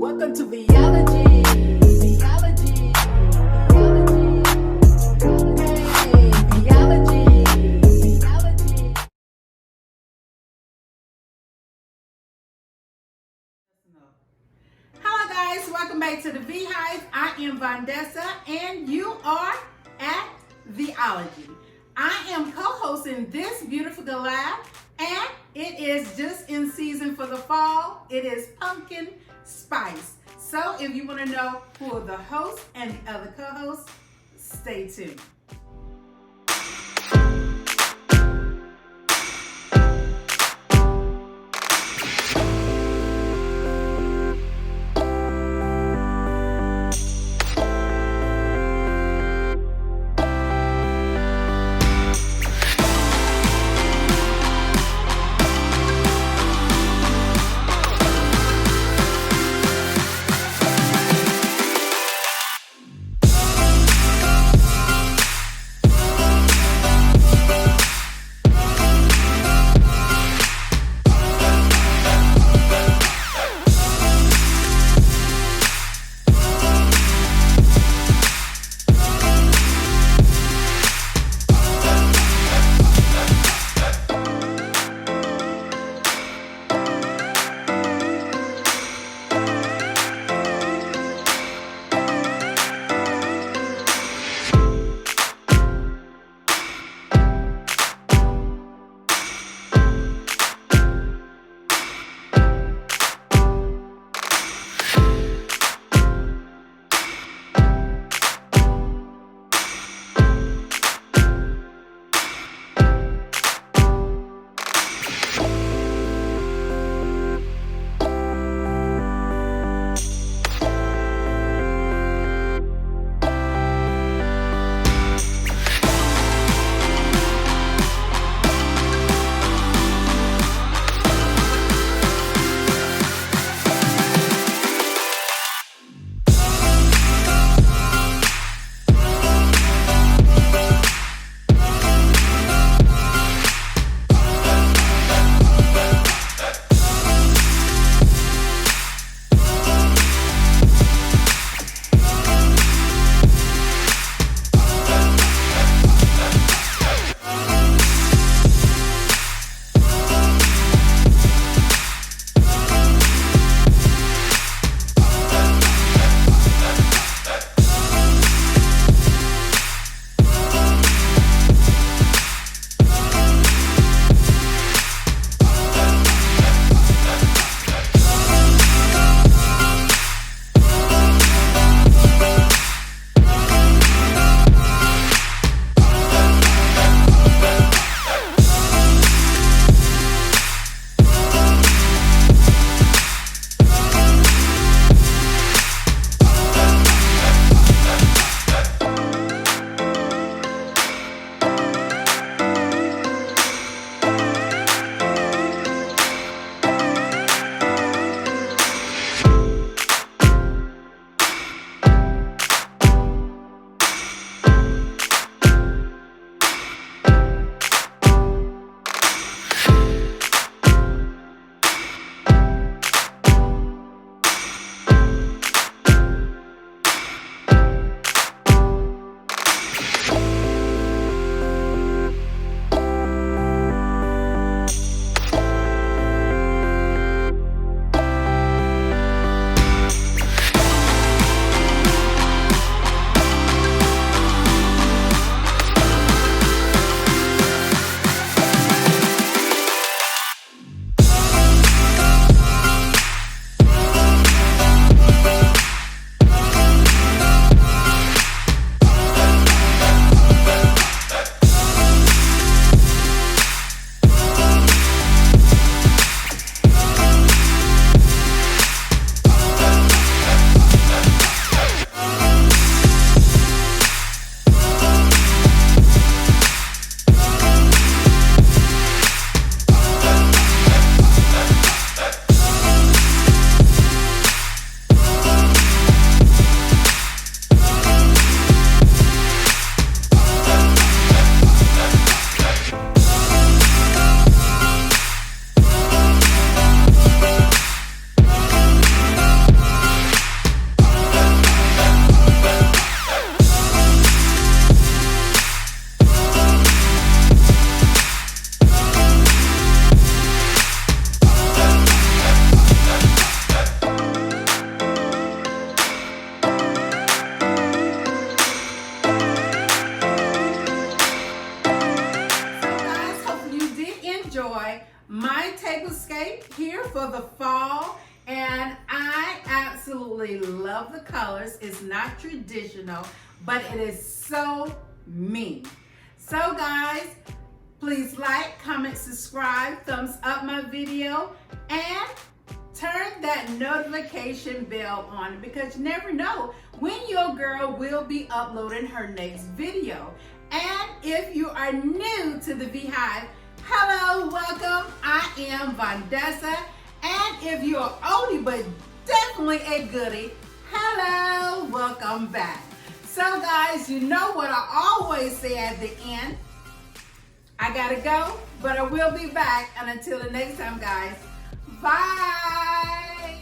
Welcome to Vee-ology. Vee-ology. Vee-ology. Vee-ology. Hello guys, welcome back to the Vee-hive. I am Vondessa and you are at Vee-ology. I am co-hosting this beautiful collab and it is just in season for the fall. It is pumpkin spice. So if you want to know who are the hosts and the other co-hosts, stay tuned. my Tablescape here for the fall, and I absolutely love the colors. It's not traditional, but it is so me. So guys, please like, comment, subscribe, thumbs up my video, and turn that notification bell on, because you never know when your girl will be uploading her next video. And if you are new to the Vee-Hive, hello, welcome. I am Vondessa. And if you're oldie but definitely a goodie, hello, welcome back. So guys, you know what I always say at the end. I gotta go, but I will be back. And until the next time, guys, bye.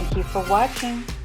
Thank you for watching.